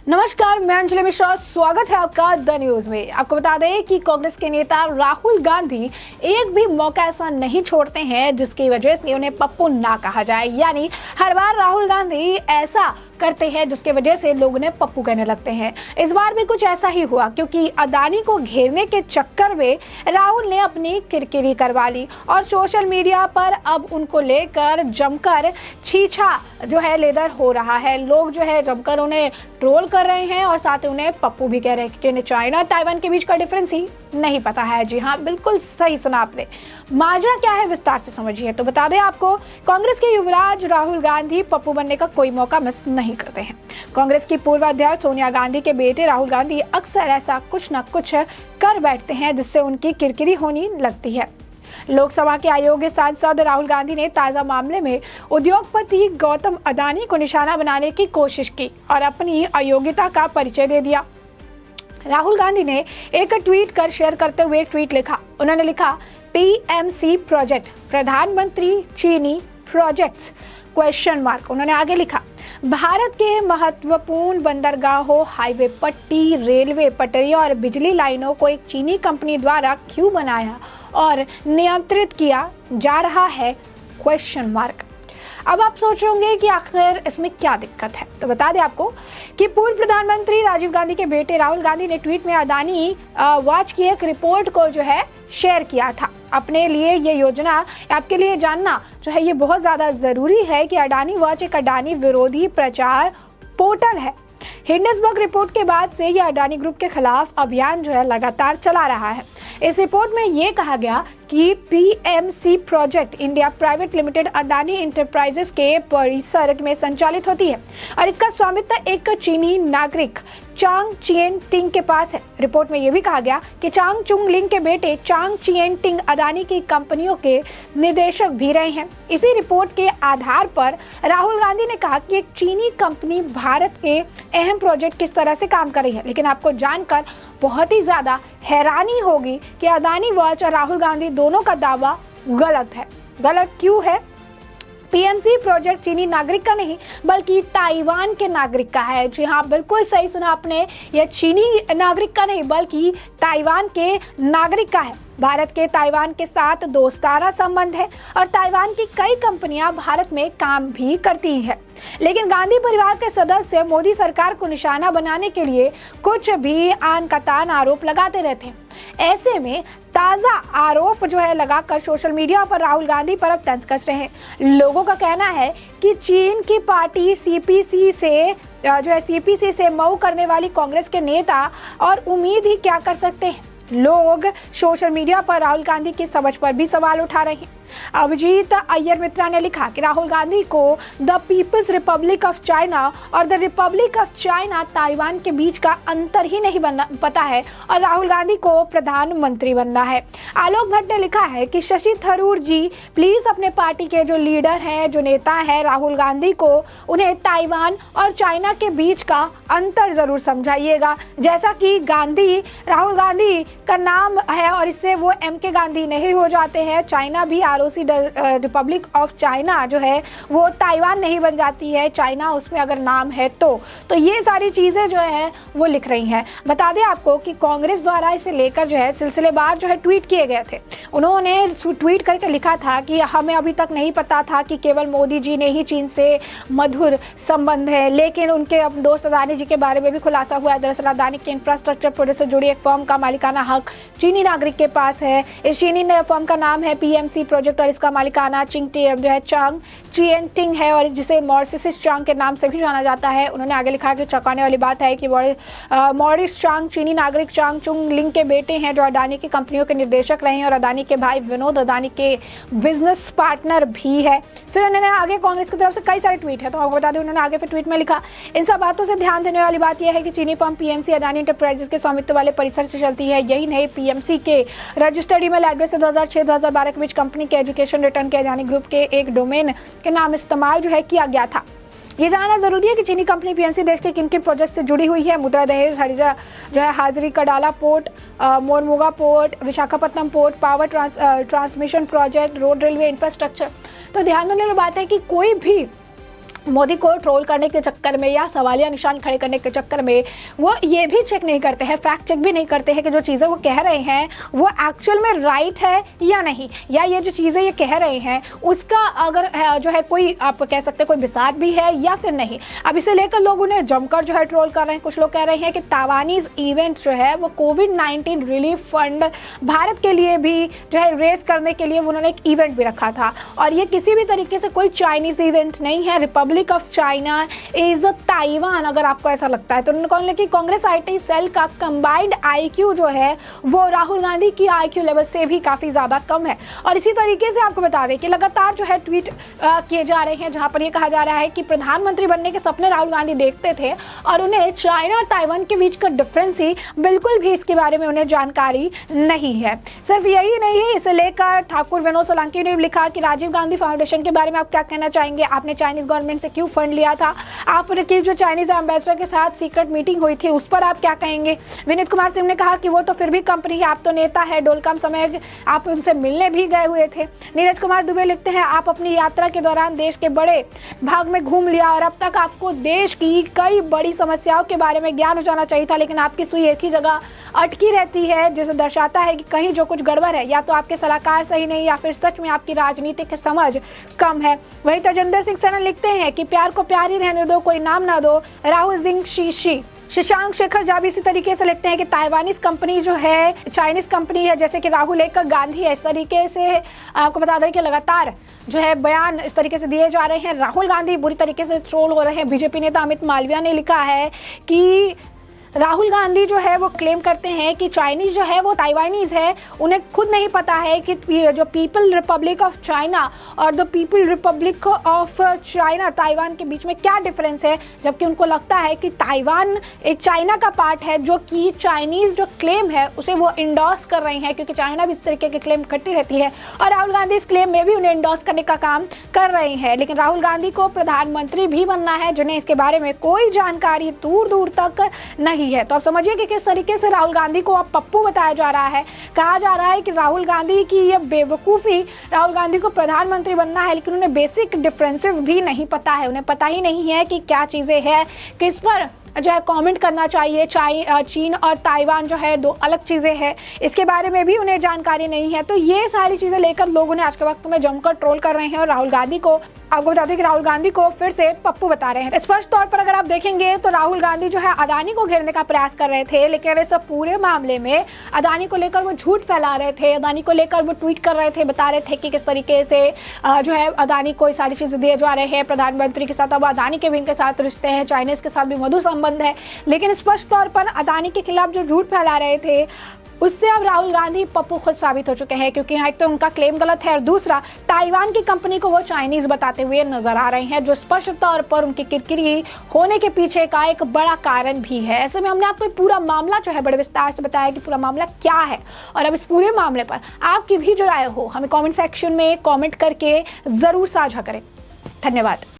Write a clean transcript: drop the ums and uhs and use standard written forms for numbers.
नमस्कार, मैं अंजलि मिश्रा। स्वागत है आपका द न्यूज में। आपको बता दें कि कांग्रेस के नेता राहुल गांधी एक भी मौका ऐसा नहीं छोड़ते हैं जिसकी वजह से उन्हें पप्पू ना कहा जाए। यानी हर बार राहुल गांधी ऐसा करते हैं जिसकी वजह से लोग उन्हें पप्पू कहने लगते हैं। इस बार भी कुछ ऐसा ही हुआ, क्योंकि अदानी को घेरने के चक्कर में राहुल ने अपनी किरकिरी करवा ली और सोशल मीडिया पर अब उनको लेकर जमकर छीछा जो है लेदर हो रहा है। लोग जो है जमकर उन्हें ट्रोल कर रहे हैं और साथ ही उन्हें पप्पू भी कह रहे हैं, क्योंकि उन्हें चाइना ताइवान के बीच का डिफरेंस ही नहीं पता है। जी हाँ, बिल्कुल सही सुना आपने। माजरा क्या है विस्तार से समझिए। तो बता दें आपको, कांग्रेस के युवराज राहुल गांधी पप्पू बनने का कोई मौका मिस नहीं करते हैं। कांग्रेस की पूर्व अध्यक्ष सोनिया गांधी के बेटे राहुल गांधी अक्सर ऐसा कुछ न कुछ कर बैठते हैं जिससे उनकी किरकिरी होने लगती है। लोकसभा के अयोग्य सांसद राहुल गांधी ने ताजा मामले में उद्योगपति गौतम अदानी को निशाना बनाने की कोशिश की और अपनी अयोग्यता का परिचय दे दिया। राहुल गांधी ने एक ट्वीट कर शेयर करते हुए ट्वीट लिखा। उन्होंने लिखा, पीएमसी प्रोजेक्ट, प्रधानमंत्री चीनी प्रोजेक्ट्स क्वेश्चन मार्क। उन्होंने आगे लिखा, भारत के महत्वपूर्ण बंदरगाहों, हाईवे पट्टी, रेलवे पटरियों और बिजली लाइनों को एक चीनी कंपनी द्वारा क्यों बनाया और नियंत्रित किया जा रहा है क्वेश्चन मार्क। अब आप सोच रहे होंगे कि आखिर इसमें क्या दिक्कत है। तो बता दें आपको कि पूर्व प्रधानमंत्री राजीव गांधी के बेटे राहुल गांधी ने ट्वीट में अडानी वॉच की एक रिपोर्ट को जो है शेयर किया था। अपने लिए ये योजना, आपके लिए जानना जो है ये बहुत ज़्यादा ज़रूरी है कि अडानी वॉच एक अडानी विरोधी प्रचार पोर्टल है। हिंडनबर्ग रिपोर्ट के बाद से ये अडानी ग्रुप के खिलाफ अभियान जो है लगातार चला रहा है। इस रिपोर्ट में ये कहा गया कि PMC project India private limited Adani enterprises के परिसर में संचालित होती है और इसका स्वामित्व एक चीनी नागरिक चांग चिएन टिंग के पास है। रिपोर्ट में यह भी कहा गया कि चांग चुंग लिंग के बेटे चांग चिएन टिंग अडानी की कंपनियों के निदेशक भी रहे हैं। इसी रिपोर्ट के आधार पर राहुल गांधी ने कहा कि एक चीनी कंपनी भारत के अहम प्रोजेक्ट किस तरह से काम कर रही है। लेकिन आपको जानकर बहुत ही ज्यादा हैरानी होगी कि अडानी वॉच और राहुल गांधी दोनों का दावा गलत है। गलत क्यों है? पीएमसी प्रोजेक्ट चीनी नागरिक का नहीं बल्कि ताइवान के नागरिक का है। जी हाँ, बिल्कुल सही सुना आपने। यह चीनी नागरिक का नहीं बल्कि ताइवान के नागरिक का है। भारत के ताइवान के साथ दोस्ताना संबंध है और ताइवान की कई कंपनियां भारत में काम भी करती हैं। लेकिन गांधी परिवार के सदस्य मोदी सरकार को निशाना बनाने के लिए कुछ भी आन का तान आरोप लगाते रहते हैं। ऐसे में ताजा आरोप जो है लगाकर सोशल मीडिया पर राहुल गांधी पर अब तंज कस रहे हैं। लोगों का कहना है कि चीन की पार्टी सीपीसी से मऊ करने वाली कांग्रेस के नेता और उम्मीद ही क्या कर सकते हैं। लोग सोशल मीडिया पर राहुल गांधी की समझ पर भी सवाल उठा रहे हैं। अभिजीत अय्यर मित्रा ने लिखा कि राहुल गांधी को the People's Republic of China और the Republic of China Taiwan के बीच का अंतर ही नहीं पता है और राहुल गांधी को प्रधानमंत्री बनना है। आलोक भट्ट ने लिखा है कि शशि थरूर जी प्लीज अपने पार्टी के जो लीडर हैं, जो नेता हैं राहुल गांधी को, उन्हें ताइवान और चाइना के बीच का अंतर जरूर समझाइएगा। जैसा कि राहुल गांधी का नाम है और इससे वो MK गांधी नहीं हो जाते हैं। चाइना भी रिपब्लिक ऑफ चाइना जो है वो ताइवान नहीं बन जाती है, चाइना उसमें अगर नाम है तो ये सारी चीजें जो है वो लिख रही हैं। बता दें आपको कि कांग्रेस द्वारा इसे लेकर जो है सिलसिलेवार जो है ट्वीट किए गए थे। उन्होंने ट्वीट करके लिखा था कि हमें अभी तक नहीं पता था कि केवल मोदी जी ने ही चीन से मधुर संबंध है, लेकिन उनके दोस्त अदानी जी के बारे में भी खुलासा हुआ है। दरअसल अदानी के इंफ्रास्ट्रक्चर प्रोजेक्ट से जुड़ी एक फर्म का मालिकाना हक चीनी नागरिक के पास है। इस चीनी फर्म का नाम है पीएमसी प्रोजेक्ट और इसका मालिकाना जो है चांग चिएन टिंग है और जिसे मॉरिस चांग के नाम से भी जाना जाता है। उन्होंने आगे लिखा कि चौंकाने वाली बात है कि मॉरिस चांग चीनी नागरिक चांग चुंग लिंग के बेटे हैं जो अडानी की कंपनियों के निर्देशक रहे हैं और अडानी के भाई विनोद अडानी के बिजनेस पार्टनर भी है। फिर उन्होंने आगे कांग्रेस की तरफ से कई सारे ट्वीट है, तो आपको बता दें उन्होंने आगे फिर ट्वीट में लिखा, इन सब बातों से ध्यान देने वाली बात यह है कि चीनी फर्म पीएमसी अडानी इंटरप्राइजेस के स्वामित्व वाले परिसर से चलती है। यही नहीं, पीएमसी के रजिस्टर्ड ईमेल एड्रेस से 2006-2012 के बीच कंपनी के एजुकेशन रिटर्न के अडानी ग्रुप के एक डोमेन के नाम इस्तेमाल जो है किया गया था। ये जानना जरूरी है कि चीनी कंपनी पीएमसी देश के किन किन प्रोजेक्ट से जुड़ी हुई है। मुद्रा दहेज, हरिजा जो है, Hazira Kandla port, Mormugao port, Visakhapatnam port, power transmission project, road railway infrastructure. तो ध्यान देने वाली बात है कि कोई भी मोदी को ट्रोल करने के चक्कर में या सवालिया निशान खड़े करने के चक्कर में वो ये भी चेक नहीं करते हैं, फैक्ट चेक भी नहीं करते हैं कि जो चीज़ें वो कह रहे हैं वो एक्चुअल में राइट है या नहीं, या ये जो चीज़ें ये कह रहे हैं उसका अगर जो है कोई आप कह सकते हैं कोई बिसात भी है या फिर नहीं। अब इसे लेकर लोग उन्हें जमकर जो है ट्रोल कर रहे हैं। कुछ लोग कह रहे हैं कि ताइवानीज इवेंट जो है वो कोविड-19 रिलीफ फंड भारत के लिए भी जो है रेस करने के लिए उन्होंने एक इवेंट भी रखा था, और ये किसी भी तरीके से कोई चाइनीज इवेंट नहीं है। Republic of China is Taiwan. अगर आपको ऐसा लगता है तो उन्होंने कि कांग्रेस IT सेल का कंबाइंड IQ जो है वो राहुल गांधी की IQ लेवल से भी काफी ज्यादा कम है। और इसी तरीके से आपको बता दें कि लगातार जो है ट्वीट किए जा रहे हैं जहां पर यह कहा जा रहा है कि प्रधानमंत्री बनने के सपने राहुल गांधी देखते थे और उन्हें चाइना और ताइवान के बीच का डिफरेंस ही बिल्कुल भी इसके बारे में उन्हें जानकारी नहीं है। सिर्फ यही नहीं है, इसे लेकर ठाकुर विनोद सोलंकी ने लिखा कि राजीव गांधी फाउंडेशन के बारे में आप क्या कहना चाहेंगे, आपने चाइनीज गवर्नमेंट से क्यों फंड लिया था, आपकी जो चाइनीज एम्बेसडर के साथ सीक्रेट मीटिंग हुई थी उस पर आप क्या कहेंगे। विनीत कुमार सिंह ने कहा कि वो तो फिर भी कंपनी है, आप तो नेता है, डोलकम समय आप उनसे मिलने भी गए हुए थे। नीरज कुमार दुबे लिखते हैं आप अपनी यात्रा के दौरान देश के बड़े भाग में घूम लिया और अब तक आपको देश की कई बड़ी समस्याओं के बारे में ज्ञान हो जाना चाहिए था, लेकिन आपकी सुई एक ही जगह अटकी रहती है, जिसे दर्शाता है कि कहीं जो कुछ गड़बड़ है, या तो आपके सलाहकार सही नहीं या फिर सच में आपकी राजनीतिक समझ कम है। वहीं तजेंद्र सिंह सनन लिखते हैं कि प्यार को प्यार ही रहने दो, कोई नाम ना दो, राहुल सिंह शीशी। शशांक शेखर जाबी इसी तरीके से लिखते हैं कि ताइवानीज कंपनी जो है चाइनीज कंपनी है, जैसे कि राहुल एक गांधी है। इस तरीके से आपको बता दें कि लगातार जो है बयान इस तरीके से दिए जा रहे हैं। राहुल गांधी बुरी तरीके से ट्रोल हो रहे हैं। बीजेपी नेता अमित मालविया ने लिखा है कि राहुल गांधी जो है वो क्लेम करते हैं कि चाइनीज जो है वो ताइवानीज है, उन्हें खुद नहीं पता है कि जो पीपल रिपब्लिक ऑफ चाइना और the people Republic of China Taiwan के बीच में क्या डिफरेंस है, जबकि उनको लगता है कि ताइवान एक चाइना का पार्ट है, जो कि चाइनीज जो क्लेम है उसे वो इंडोर्स कर रहे हैं, क्योंकि चाइना भी इस तरीके के क्लेम करती रहती है और राहुल गांधी इस क्लेम में भी उन्हें इंडोर्स करने का काम कर रहे हैं। लेकिन राहुल गांधी को प्रधानमंत्री भी बनना है, जिन्हें इसके बारे में कोई जानकारी दूर दूर तक नहीं है। तो आप समझिए कि किस तरीके से राहुल गांधी को अब पप्पू बताया जा रहा है। कहा जा रहा है कि राहुल गांधी की ये बेवकूफ़ी, राहुल गांधी को प्रधानमंत्री बनना है लेकिन उन्हें बेसिक डिफरेंसेस भी नहीं पता है, उन्हें पता ही नहीं है कि क्या चीज़ें हैं, किस पर जो है कमेंट करना चाहिए। चीन और ताइवान जो है दो अलग चीज़ें हैं, इसके बारे में भी उन्हें जानकारी नहीं है। तो ये सारी चीज़ें लेकर लोग उन्हें आज के वक्त में जमकर ट्रोल कर रहे हैं और राहुल गांधी को, आपको बता दें कि राहुल गांधी को फिर से पप्पू बता रहे हैं। स्पष्ट तौर पर अगर आप देखेंगे तो राहुल गांधी जो है अदानी को घेरने का प्रयास कर रहे थे, लेकिन इस पूरे मामले में अदानी को लेकर वो झूठ फैला रहे थे, अदानी को लेकर वो ट्वीट कर रहे थे, बता रहे थे कि किस तरीके से जो है अदानी को सारी चीज़ें दिए जा रहे हैं प्रधानमंत्री के साथ। अब अदानी के भी इनके साथ रिश्ते हैं, चाइनीज के साथ भी मधुर संबंध है, लेकिन स्पष्ट तौर पर अदानी के खिलाफ जो झूठ फैला रहे थे उससे अब राहुल गांधी पप्पू खुद साबित हो चुके हैं, क्योंकि यहाँ एक तो उनका क्लेम गलत है और दूसरा ताइवान की कंपनी को वो चाइनीज बताते हुए नजर आ रहे हैं, जो स्पष्ट तौर पर उनकी किरकिरी होने के पीछे का एक बड़ा कारण भी है। ऐसे में हमने आपको पूरा मामला जो है बड़े विस्तार से बताया कि पूरा मामला क्या है, और अब इस पूरे मामले पर आपकी भी जो राय हो हमें कॉमेंट सेक्शन में कॉमेंट करके जरूर साझा करें। धन्यवाद।